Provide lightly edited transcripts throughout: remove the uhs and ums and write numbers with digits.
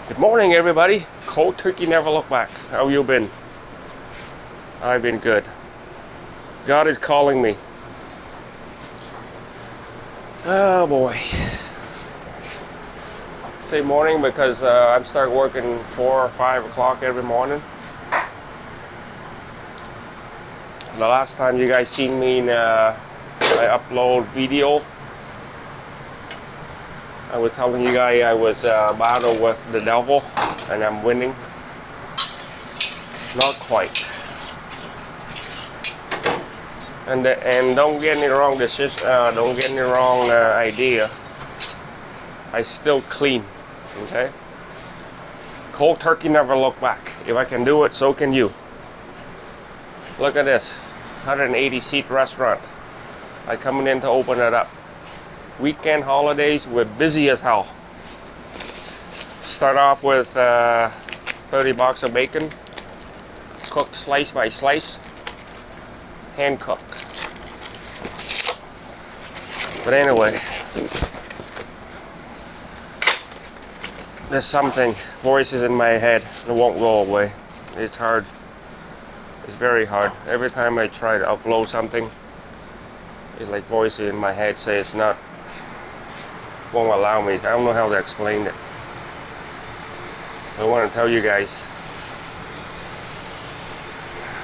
Good morning, everybody. Cold turkey never look back. How you been? I've been good. God is calling me. Oh boy. Say morning because I'm start working 4 or 5 o'clock every morning. The last time you guys seen me in I upload video, I was telling you guys I was battle with the devil and I'm winning. Not quite. And don't get me wrong, don't get me wrong idea. I still clean, okay? Cold turkey never look back. If I can do it, so can you. Look at this, 180 seat restaurant. I coming in to open it up. Weekend holidays, we're busy as hell. Start off with 30 bucks of bacon, cooked slice by slice, hand cooked. But anyway, there's something, voices in my head that won't go away. It's hard. It's very hard. Every time I try to upload something, it's like voices in my head say it's not, won't allow me. I don't know how to explain it. I want to tell you guys,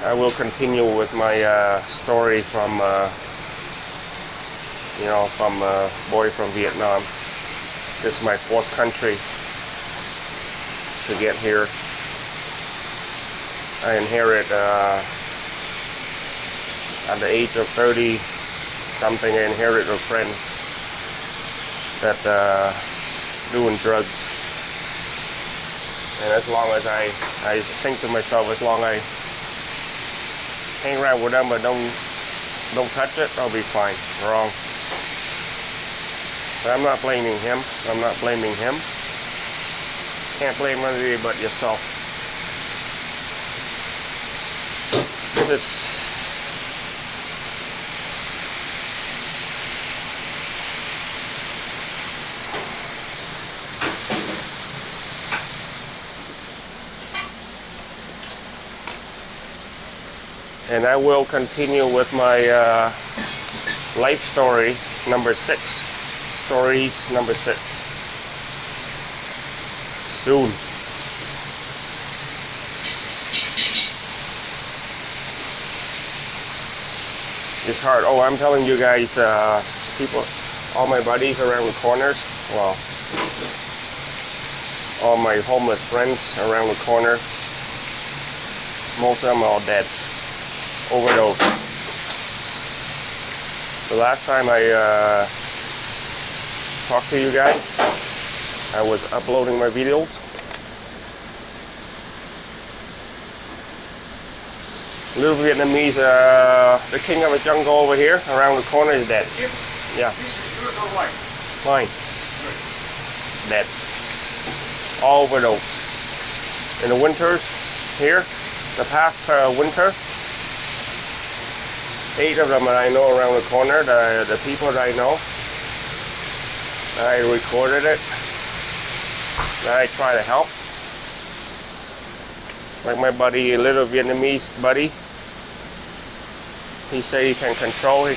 I will continue with my story from, from a boy from Vietnam. This is my 4th country to get here. I inherit at the age of 30 something. I inherited a friend that doing drugs, and as long as I think to myself, as long as I hang around with them but don't touch it, I'll be fine. Wrong. But I'm not blaming him. I'm not blaming him. Can't blame anybody but yourself. This is and I will continue with my life story number 6. Stories number 6. Soon. It's hard. Oh, I'm telling you guys, people, all my buddies around the corners, well, all my homeless friends around the corner, most of them are all dead. Overdose. The last time I talked to you guys, I was uploading my videos. Little Vietnamese, the king of the jungle over here, around the corner is dead. Yeah. Mine. Dead. All overdose. In the winters here, the past winter, 8 of them that I know around the corner, the people that I know. I recorded it. And I try to help. Like my buddy, little Vietnamese buddy. He said he can control,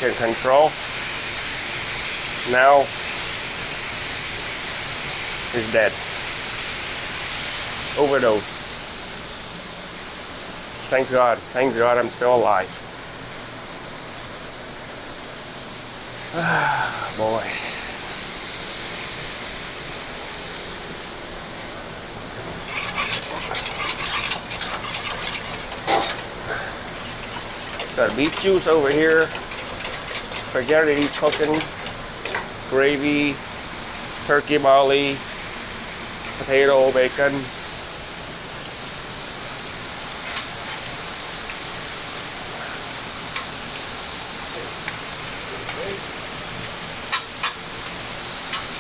Now, he's dead. Overdose. Thank God I'm still alive. Boy. Got beef juice over here, spaghetti cooking, gravy, turkey molly, potato, bacon.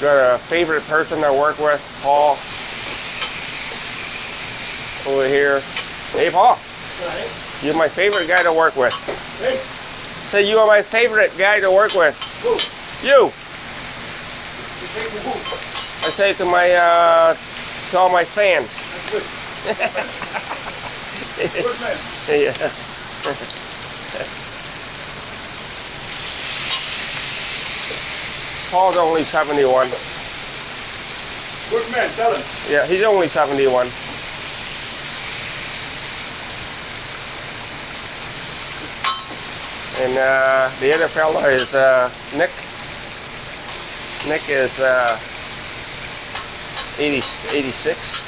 Got a favorite person I work with, Paul, over here. Hey, Paul. You're my favorite guy to work with. Hey. Say you are my favorite guy to work with. Who? You. You say to who? I say to my to all my fans. Good man. Yeah. Paul's only 71. Good man, tell him. Yeah, he's only 71. And the other fella is Nick. Nick is 86.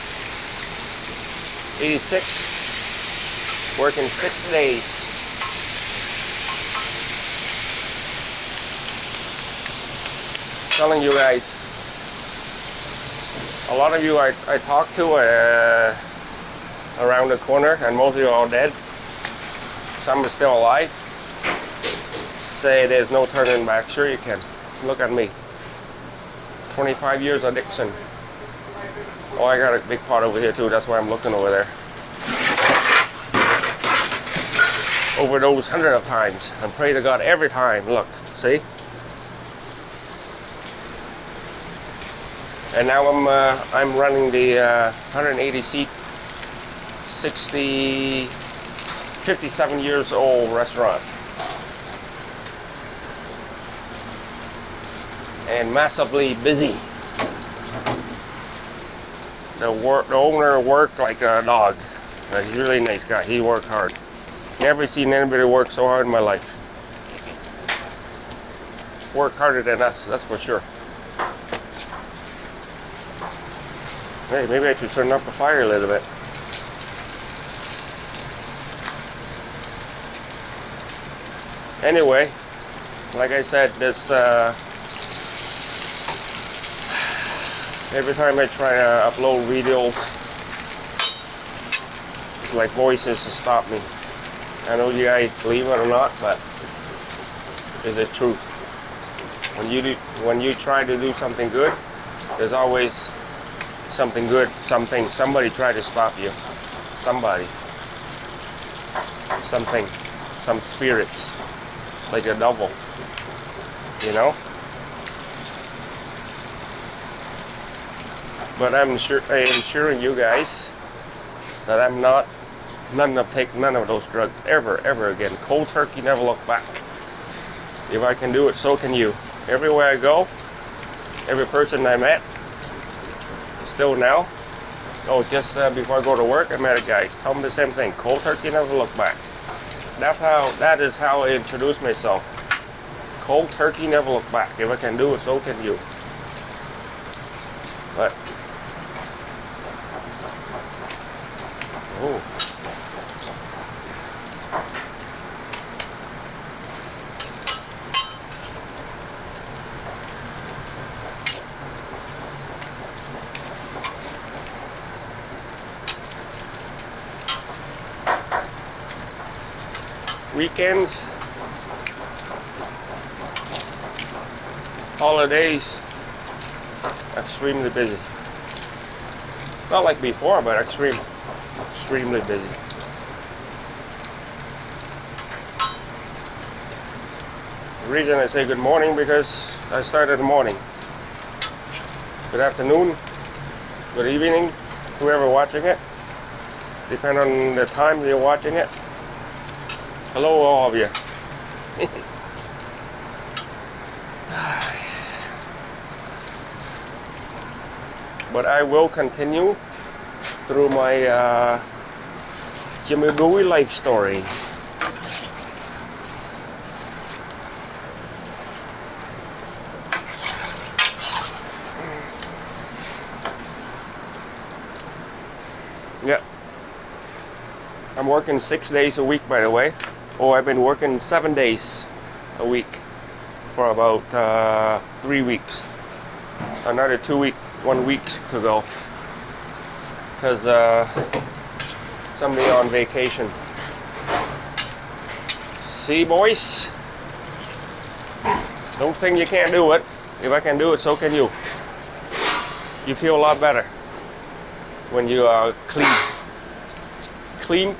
86. Working 6 days. Telling you guys, a lot of you I talk to around the corner, and most of you are all dead. Some are still alive. Say there's no turning back. Sure you can. Look at me. 25 years addiction. Oh, I got a big pot over here too. That's why I'm looking over there. Overdose hundreds of times, and pray to God every time. Look, see. And now I'm running the 180 seat, 57 years old restaurant, and massively busy. The owner worked like a dog. He's a really nice guy. He worked hard. Never seen anybody work so hard in my life. Work harder than us, that's for sure. Hey, maybe I should turn up the fire a little bit. Anyway, like I said, this every time I try to upload videos, it's like voices to stop me. I know you guys believe it or not, but it's the truth. When you try to do something good, there's always something good, somebody try to stop you. Somebody. Something. Some spirits. Like a devil. You know? But I am assuring you guys that I'm not take none of those drugs ever again. Cold turkey, never look back. If I can do it, so can you. Everywhere I go, every person I met, still now. Oh, just before I go to work, I met a guy. Tell him the same thing. Cold turkey, never look back. That is how I introduce myself. Cold turkey, never look back. If I can do it, so can you. But oh. Weekends, holidays, extremely busy. Not like before, but extremely busy. The reason I say good morning because I started in the morning. Good afternoon, good evening, whoever watching it. Depending on the time you're watching it. Hello, all of you. But I will continue through my Jimmy Bowie life story. Yeah. I'm working 6 days a week, by the way. Oh, I've been working 7 days a week for about 3 weeks. Another 1 week to go. Because somebody on vacation. See, boys? Don't think you can't do it. If I can do it, so can you. You feel a lot better when you are clean. Clean.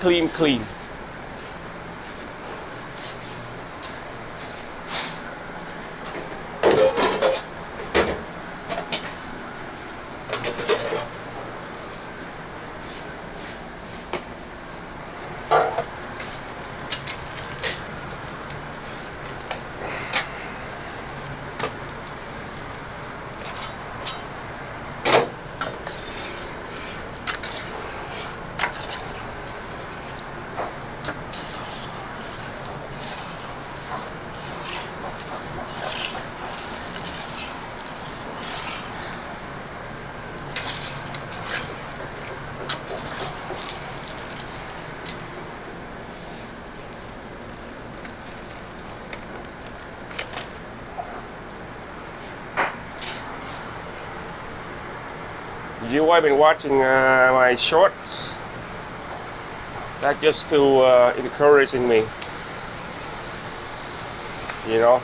You have been watching my shorts. That just to encouraging me. You know,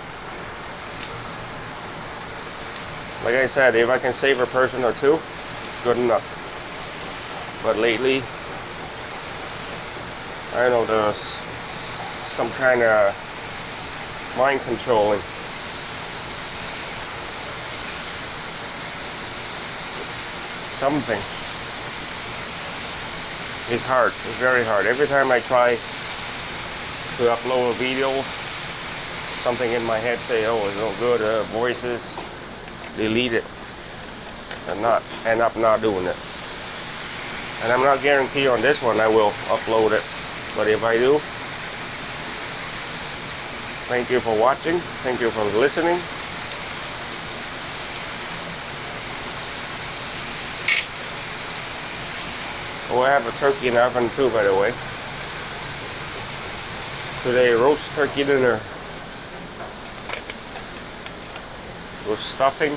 like I said, if I can save a person or two, it's good enough. But lately, I know there's some kind of mind controlling. Something. It's hard. It's very hard. Every time I try to upload a video, something in my head say, "Oh, it's no good." Voices, delete it, and not end up not doing it. And I'm not guaranteed on this one I will upload it, but if I do, thank you for watching. Thank you for listening. Oh, I have a turkey in the oven too, by the way. Today, roast turkey dinner with stuffing.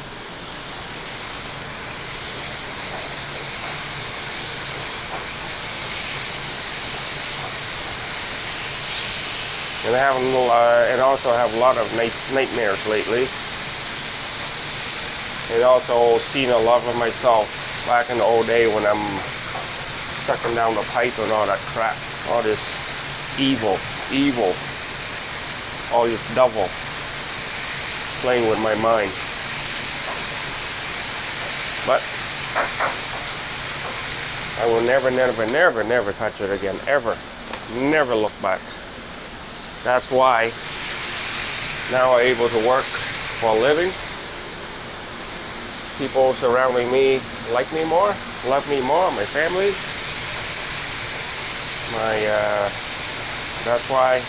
And I have and also have a lot of nightmares lately. And also seen a lot of myself back in the old day when I'm sucking down the pipe and all that crap, all this evil, all this devil playing with my mind. But I will never touch it again, ever. Never look back. That's why now I'm able to work for a living. People surrounding me like me more, love me more, my family. That's why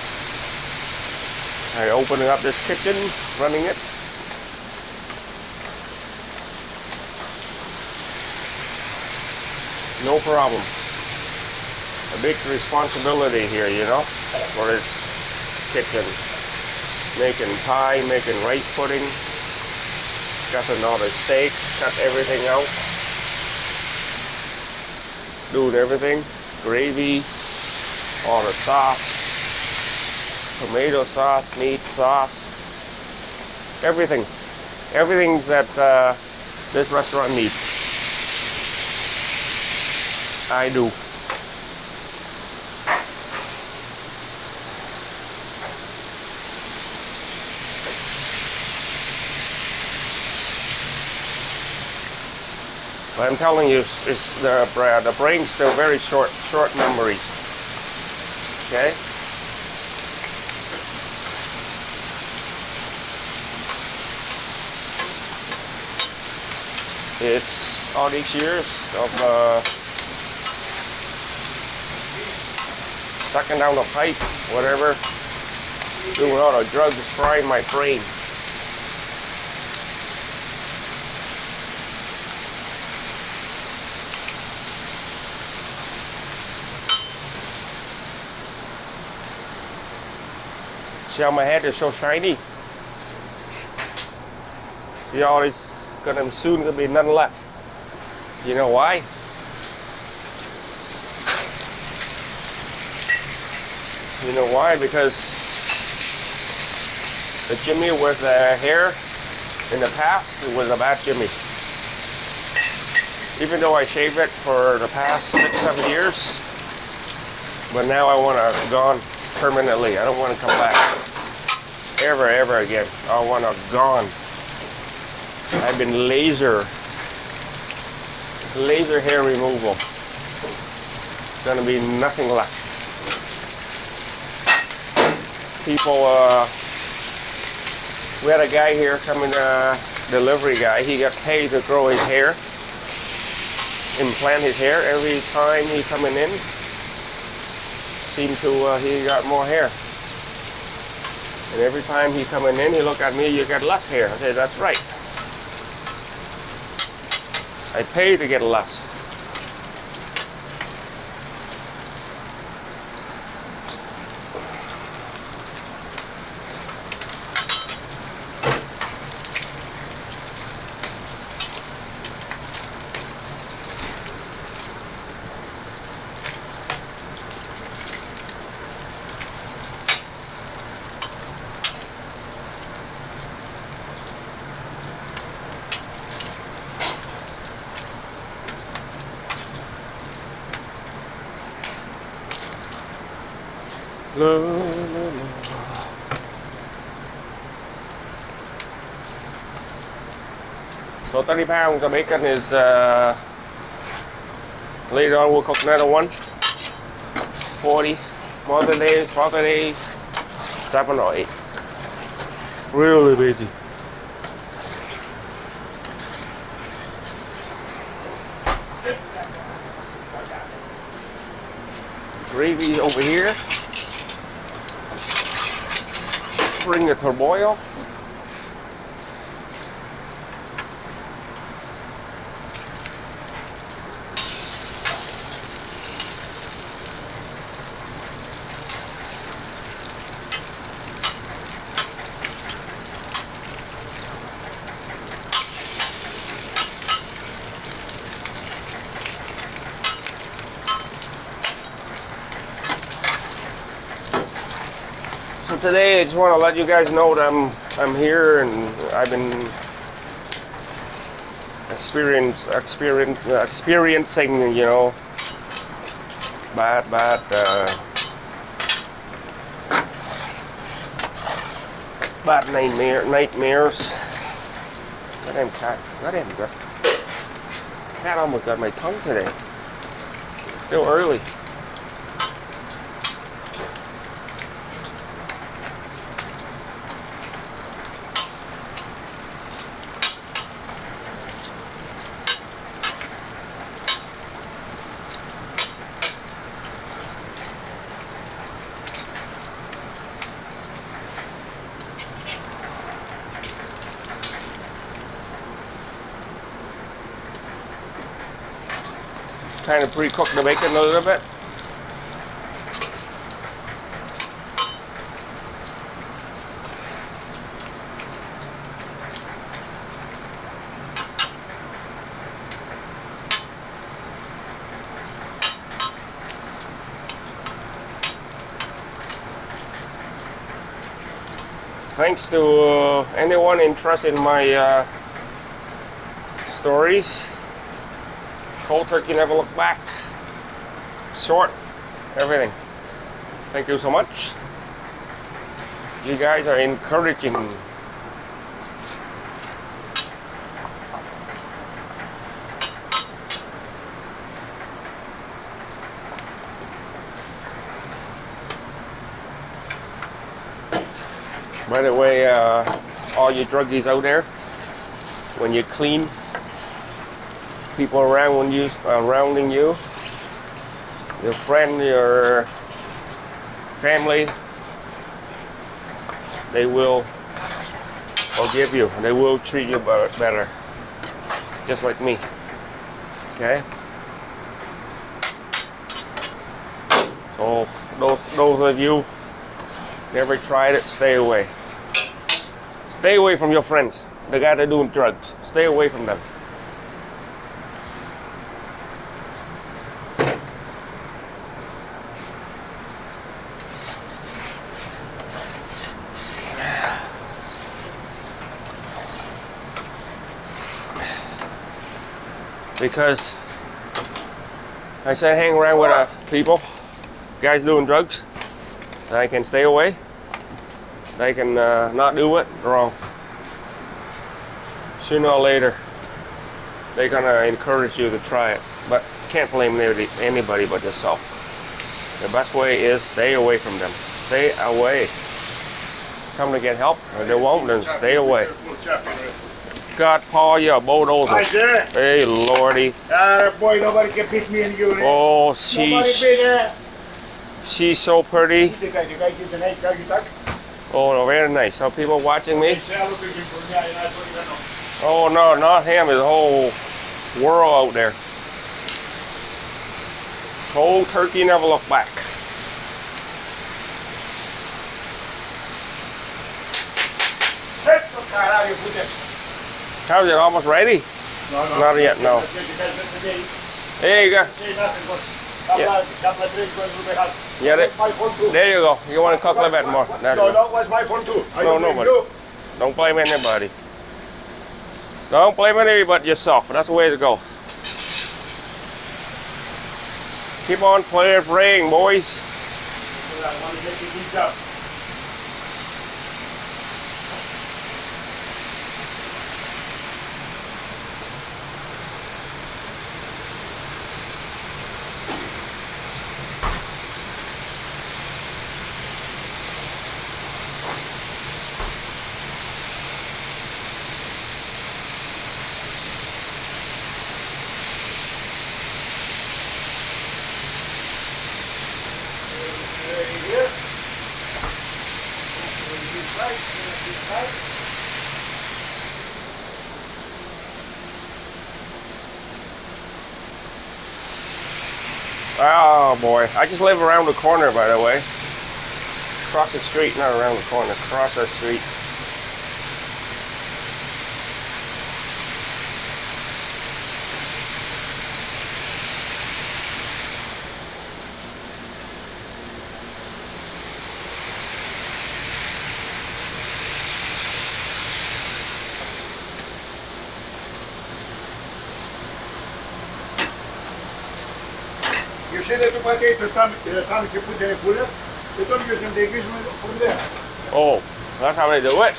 I opening up this kitchen, running it. No problem. A big responsibility here, you know, for this kitchen. Making pie, making rice pudding, cutting all the steaks, cut everything out. Doing everything. Gravy, all the sauce, tomato sauce, meat sauce, everything that this restaurant needs, I do. But I'm telling you, it's the brain's still very short memories. Okay? It's all these years of sucking down the pipe, whatever, doing all the drugs, frying my brain. See how my head is so shiny? See all this, soon gonna be none left. You know why? You know why? Because the Jimmy with hair in the past, it was a bad Jimmy. Even though I shaved it for the past 6-7 years, but now I want to gone permanently. I don't want to come back ever again. I want to gone. I've been laser hair removal. Gonna be nothing left. People, we had a guy here coming, delivery guy. He got paid to grow his hair, implant his hair every time he coming in. Seemed to he got more hair. And every time he coming in, he look at me, you got less hair. I said, that's right. I pay to get less. La, la, la. So 30 pounds of bacon is later on we'll cook another one. 40 more days, 40 days, 7 or 8. Really busy. Gravy over here. Bring it to boil. So today I just want to let you guys know that I'm here and I've been experiencing, you know, bad nightmares. Goddamn cat, cat almost got my tongue today. It's still early. Kind of pre-cook the bacon a little bit. Thanks to anyone interested in my stories. Cold turkey never look back. Short, everything. Thank you so much. You guys are encouraging. By the way, all you druggies out there, when you clean, people around you, surrounding you, your friend, your family, they will forgive you. They will treat you better, just like me. Okay. So those of you never tried it, stay away. Stay away from your friends. The guy that doing drugs. Stay away from them. Because I say hang around with people, guys doing drugs, I can stay away. They can not do it wrong. Sooner or later, they're gonna encourage you to try it, but can't blame anybody but yourself. The best way is stay away from them. Stay away. Come to get help, or they won't, then stay away. God, Paul, you're a bulldozer. Hi there. Hey, Lordy. Boy, nobody can beat me and you. Oh, Nobody beat her. she's so pretty. The guy gives an egg, you talk. Oh, very nice. So people watching me? Oh, no, not him. There's a whole world out there. Cold turkey never look back. How's it almost ready? No. Not yet, no. There you go. Yeah, there you go. You want to cook a little bit more. That's No, that was my phone too. No, don't blame anybody. Don't blame anybody but yourself. That's the way to go. Keep on praying, boys. I want to get the beats up. Oh boy, I just live around the corner, by the way. Across the street, not around the corner, across the street. You see that potatoes come you put in a cooler? They don't use them, they use them from there. Oh, that's how they do it.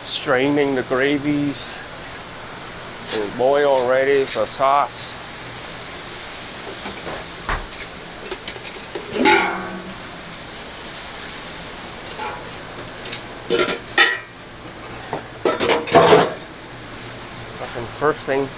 Straining the gravies and boil ready for sauce. And first thing,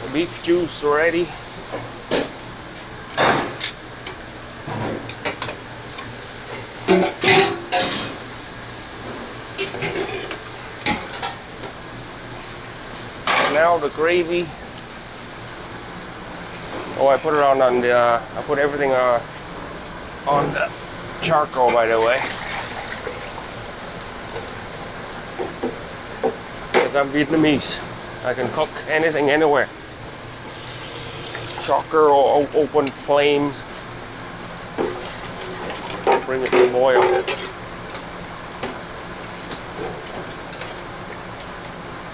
the beef juice ready. Now the gravy. Oh, I put it on the. I put everything on the charcoal, by the way. Because I'm Vietnamese, I can cook anything anywhere. Charcoal or open flames. Bring it to boil.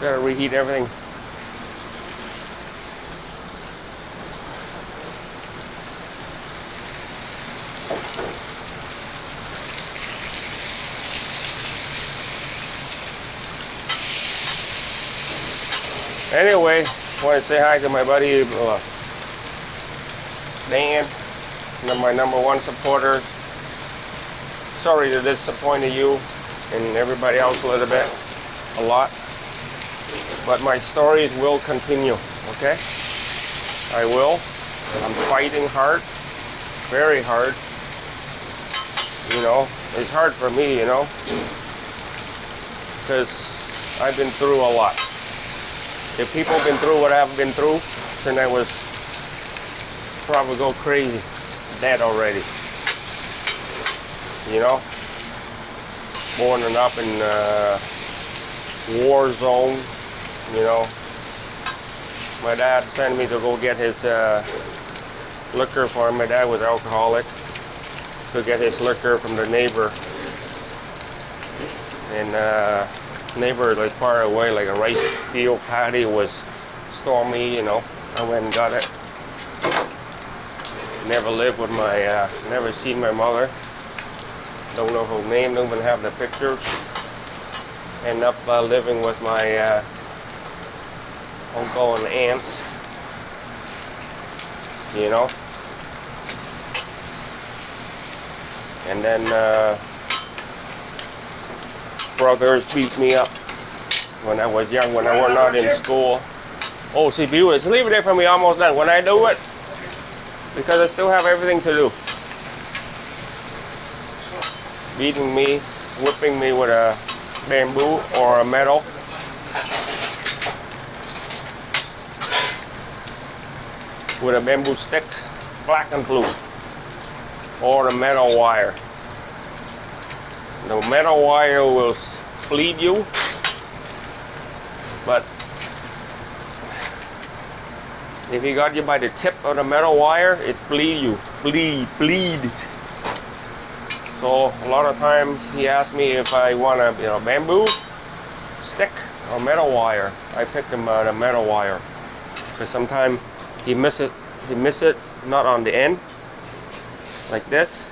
Gotta reheat everything. Anyway, I want to say hi to my buddy Dan, my #1 supporter. Sorry to disappoint you and everybody else a lot. But my stories will continue, okay? I will. I'm fighting hard, very hard. You know, it's hard for me, you know, because I've been through a lot. If people have been through what I've been through, then I was probably go crazy, dead already. You know, born and up in war zone. You know, my dad sent me to go get his liquor for him. My dad was alcoholic. To get his liquor from the neighbor, and neighbor like far away, like a rice field paddy was stormy. You know, I went and got it. Never lived with my, never seen my mother. Don't know her name. Don't even have the pictures. End up living with my uncle and aunts. You know. And then brothers beat me up when I was young, when I was not in school. Oh, see, viewers, leave it there for me, almost done. When I do it, because I still have everything to do. Beating me, whipping me with a bamboo or a metal. With a bamboo stick, black and blue. Or the metal wire. The metal wire will bleed you, but If he got you by the tip of the metal wire, it bleed you. Bleed. So a lot of times he asked me if I want a bamboo stick or metal wire. I pick him the metal wire. Because sometimes he miss it not on the end. Like this.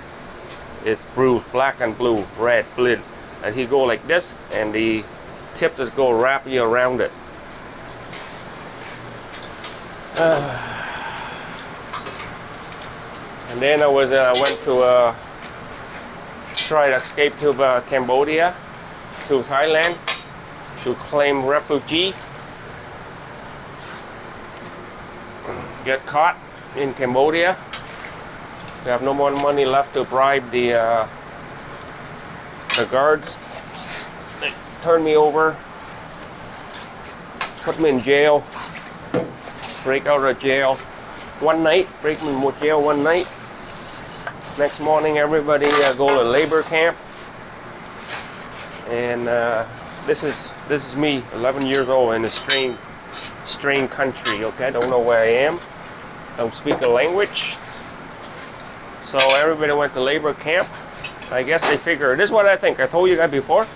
It's bruised, black and blue, red, bleed. And he go like this, and the tip just go wrap you around it. And then I went to try to escape to Cambodia, to Thailand, to claim refugee. Get caught in Cambodia. We have no more money left to bribe the guards. They turned me over, put me in jail, break out of jail one night, break me in jail one night. Next morning, everybody go to labor camp, and this is me, 11 years old, in a strange country. Okay, don't know where I am, don't speak the language. So everybody went to labor camp. I guess they figure, this is what I think. I told you guys before.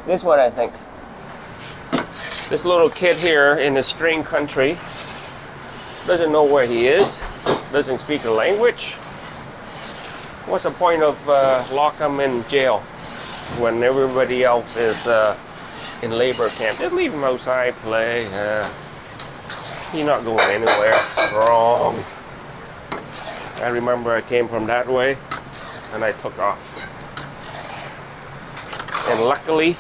This is what I think. This little kid here in a strange country doesn't know where he is, doesn't speak the language. What's the point of lock him in jail when everybody else is in labor camp? Just leave him outside, play. He's not going anywhere. Wrong. I remember I came from that way and I took off. And luckily,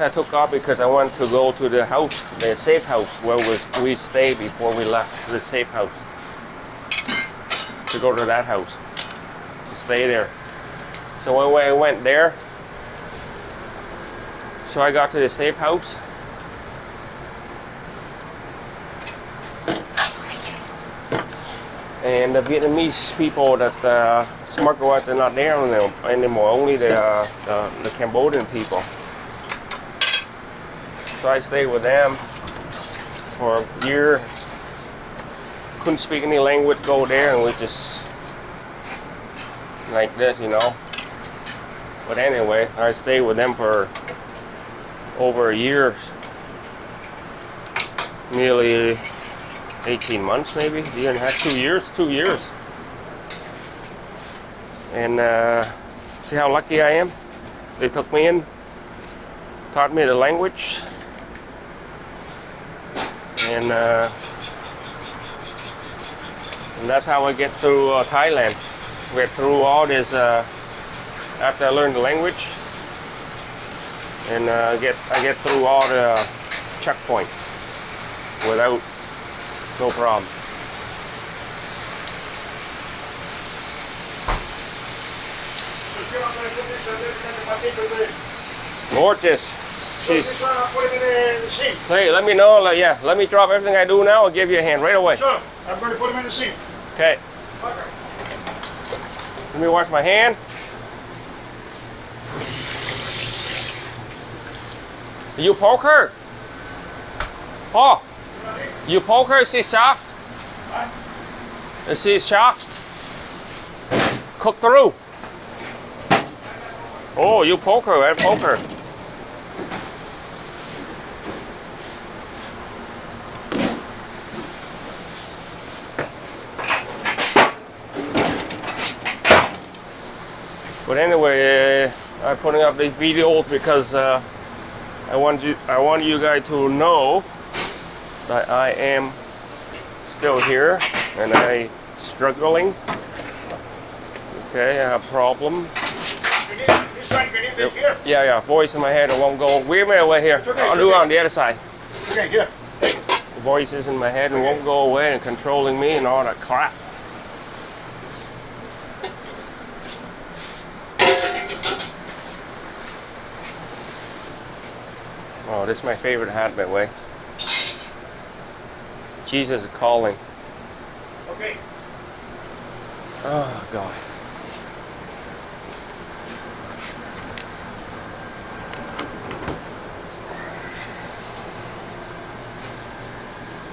I took off because I wanted to go to the house, the safe house where we stayed before we left, the safe house. To go to that house, to stay there. So when I went there, so I got to the safe house. And the Vietnamese people that smuggle out, they're not there anymore, only the Cambodian people. So I stayed with them for a year. Couldn't speak any language, go there, and we just like this, But anyway, I stayed with them for over a year, nearly 18 months, maybe, a year and a half, 2 years, 2 years. And see how lucky I am? They took me in, taught me the language, and that's how I get through Thailand. Get through all this after I learned the language, and I get through all the checkpoints without no problem. Gorgeous. So this one, I'll put it in the sink. Hey, let me know. Let me drop everything I do now. I'll give you a hand right away. Sure, I'm going to put them in the sink. Okay. Okay. Let me wash my hand. You poker? Oh, you poker? Is it soft? Is it soft? Cook through. Oh, you poker, right? Poker. But anyway, I'm putting up these videos because I want you guys to know that I am still here and I'm struggling. Okay, I have problems. This one, can you take here? Yeah, voice in my head, it won't go. Wait a minute, wait here. Okay, I'll do it on the other side. Okay, here. Take it. The voices in my head and won't go away and controlling me and all that crap. Oh, this is my favorite hat, by the way. Jesus is calling. Okay. Oh, God.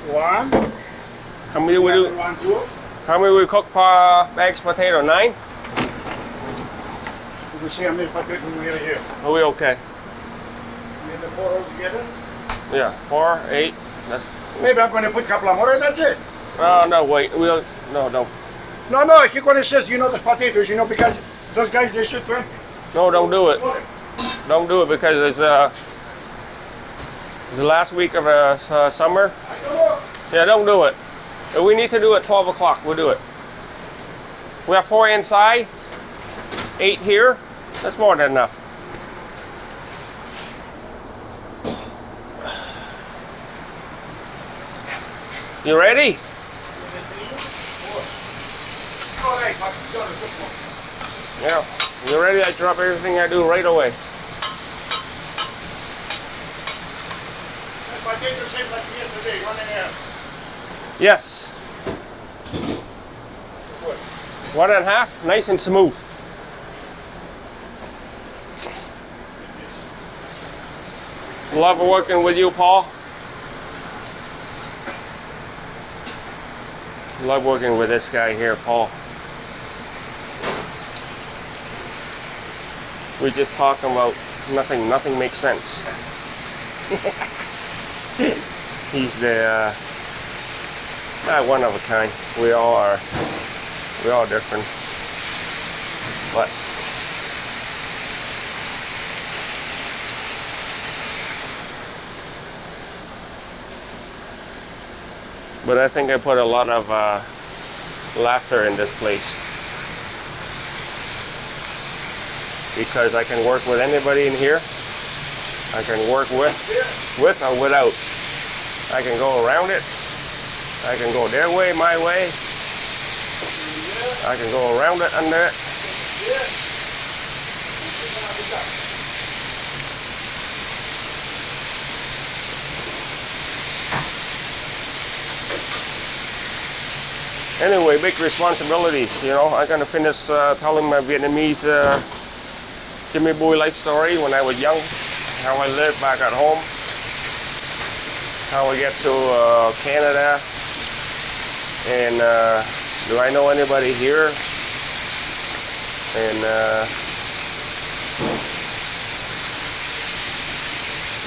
One. How many we do? 1, 2. How many we cook per bags potato? 9? We see how many potatoes we have here. Are we okay? We have the 4 all together. Yeah, 4, 8. That's. Maybe I'm going to put a couple of more and that's it. Oh no, wait. We'll no. No, he going to says, you know, the potatoes, you know, because those guys, they shoot 20. No, don't do it. Don't do it because it's the last week of summer. I don't know. Yeah, don't do it. If we need to do it 12 o'clock, we'll do it. We have 4 inside, 8 here. That's more than enough. You ready? All right, Yeah. You ready? I drop everything I do right away. the potatoes same like yesterday, 1.5. Yes. 1.5, nice and smooth. Love working with you, Paul. Love working with this guy here, Paul. We just talking about nothing. Nothing makes sense. He's the one of a kind. We all are. We're all different. But I think I put a lot of laughter in this place because I can work with anybody in here. I can work with or without. I can go around it. I can go their way, my way. I can go around it, under it. Anyway, big responsibilities, you know. I'm gonna finish telling my Vietnamese Jimmy Boy life story when I was young, how I lived back at home, how I get to Canada, and do I know anybody here? And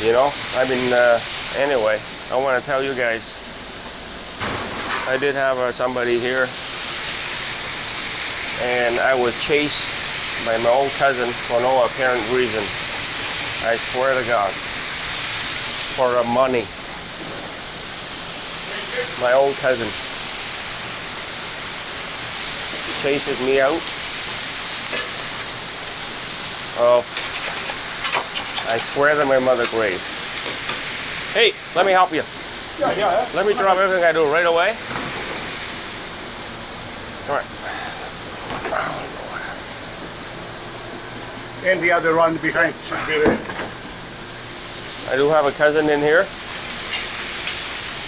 you know, I mean, anyway, I want to tell you guys, I did have somebody here, and I was chased by my own cousin for no apparent reason. I swear to God, for money. My own cousin chases me out. Oh, I swear to my mother grave. Hey, let me help you. Yeah. Let me drop everything I do right away. All right. And the other one behind should be ready. I do have a cousin in here.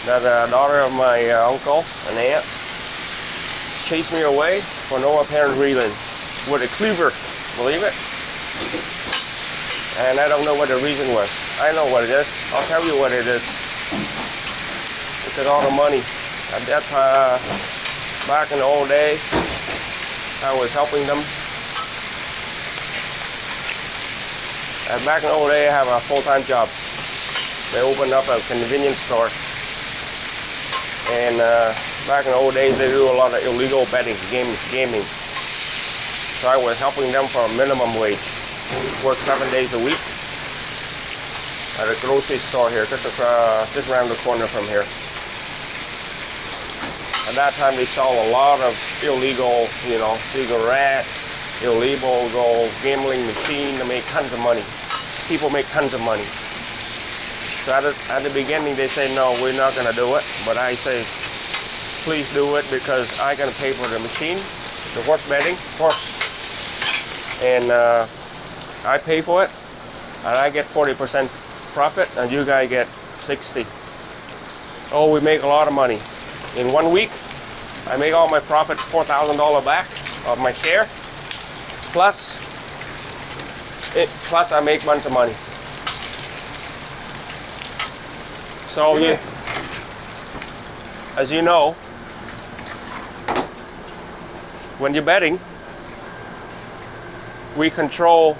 That's a daughter of my uncle, an aunt. Chased me away for no apparent reason with a cleaver, believe it? And I don't know what the reason was. I know what it is. I'll tell you what it is. It's all the money. At that back in the old days, I was helping them. And back in the old days, I have a full-time job. They opened up a convenience store. And back in the old days, they do a lot of illegal betting, gaming. So I was helping them for a minimum wage. Work 7 days a week at a grocery store here, just around the corner from here. At that time, they sell a lot of illegal, you know, cigarette, illegal gambling machine to make tons of money. People make tons of money. So at the beginning, they say, no, we're not going to do it. But I say, please do it because I'm going to pay for the machine, the horse betting, and I pay for it, and I get 40% profit, and you guys get 60. Oh, we make a lot of money. In 1 week, I make all my profits, $4,000 back of my share, plus I make a bunch of money. So as you know, when you're betting, we control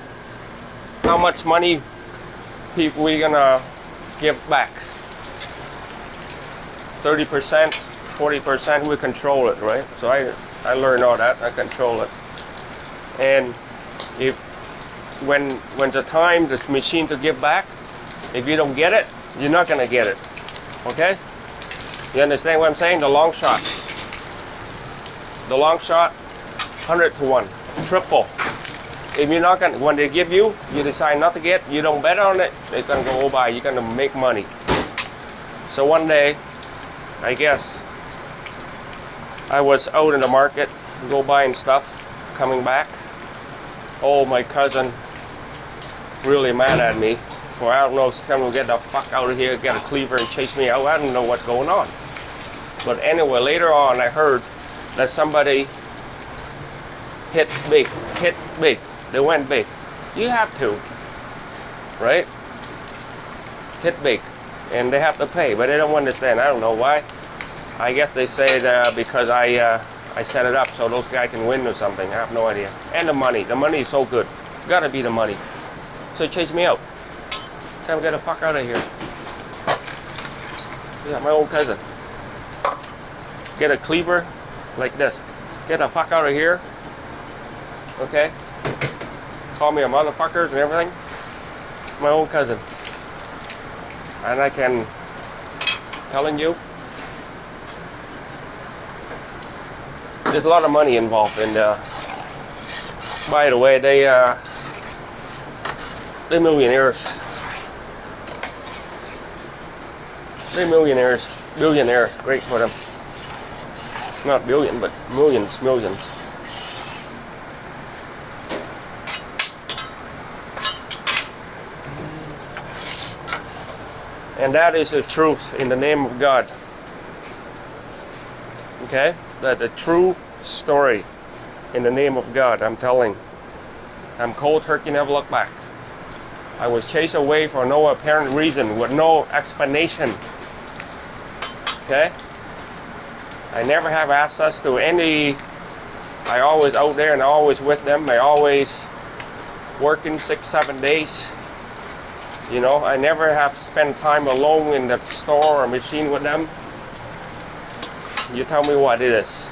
how much money we're gonna give back. 30%, 40%, we control it, right? So I learned all that, I control it. And if when the time the machine to give back, if you don't get it, you're not gonna get it. Okay? You understand what I'm saying? The long shot. The long shot, 100 to 1. Triple. If you're not gonna, when they give you decide not to get, you don't bet on it, they're gonna go by, you're gonna make money. So one day, I guess, I was out in the market, go buying stuff, coming back. Oh, my cousin really mad at me. Well, I don't know, tell him get the fuck out of here, get a cleaver and chase me out. I don't know what's going on. But anyway, later on I heard that somebody hit big. They went big. You have to, right? Hit big. And they have to pay, but they don't understand. I don't know why. I guess they say that because I set it up so those guys can win or something. I have no idea. And the money is so good. Gotta be the money. So chase me out. Tell me get the fuck out of here. Yeah, my old cousin. Get a cleaver like this. Get the fuck out of here. Okay? Call me a motherfuckers and everything. My old cousin. And I can telling you, there's a lot of money involved in by the way, they're millionaires. They're millionaires, billionaires, great for them. Not billion, but millions. And that is the truth in the name of God. Okay? That the true story in the name of God, I'm telling. I'm cold turkey, never look back. I was chased away for no apparent reason, with no explanation. Okay? I never have access to any. I always out there and always with them. I always working 6-7 days. You know, I never have spent time alone in the store or machine with them. You tell me what it is.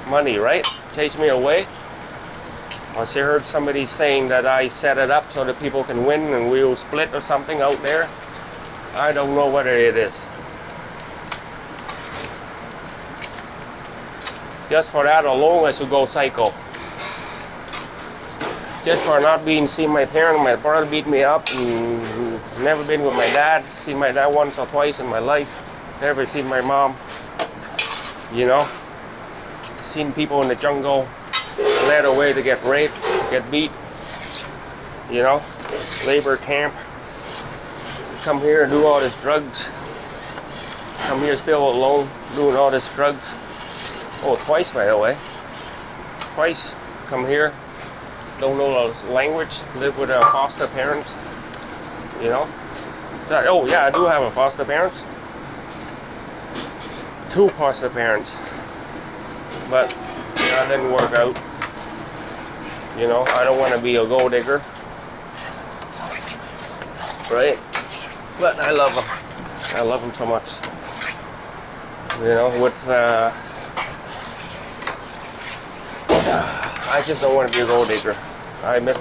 Money, right? Chase me away. Once I heard somebody saying that I set it up so that people can win and we'll split or something out there. I don't know what it is. Just for that alone, I should go psycho. Just for not being seen my parents, my brother beat me up, and never been with my dad. Seen my dad once or twice in my life. Never seen my mom. You know, seen people in the jungle led away to get raped, get beat. You know, labor camp. Come here and do all this drugs. Come here still alone, doing all this drugs. Oh, twice by the way. Twice come here. Don't know the language. Live with foster parents. You know. Oh yeah, I do have a foster parents. 2 foster parents. But that didn't work out. You know, I don't want to be a gold digger. Right? But I love them. I love them so much. You know, with I just don't want to be a gold digger.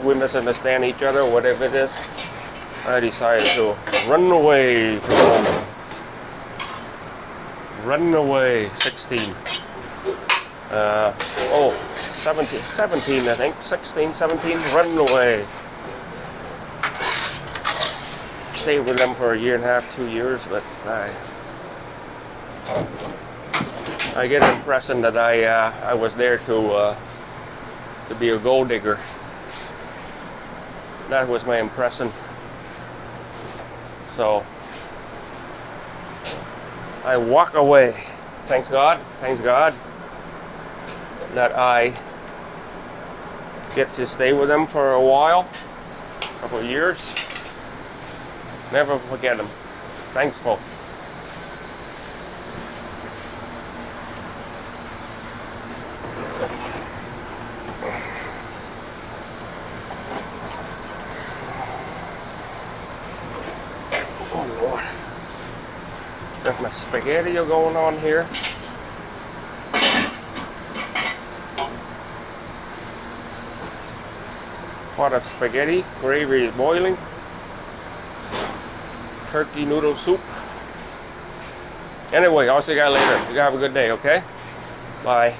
We misunderstand each other, whatever it is. I decided to run away from home. Run away, 16. 17 I think. 16, 17, run away. Stayed with them for 1.5, 2 years, but I get the impression that I was there to be a gold digger. That was my impression. So I walk away. Thanks God that I get to stay with them for a while, a couple of years. Never forget them. Thankful. My spaghetti are going on here. Pot of spaghetti, gravy is boiling. Turkey noodle soup. Anyway, I'll see you guys later. You guys have a good day, okay? Bye.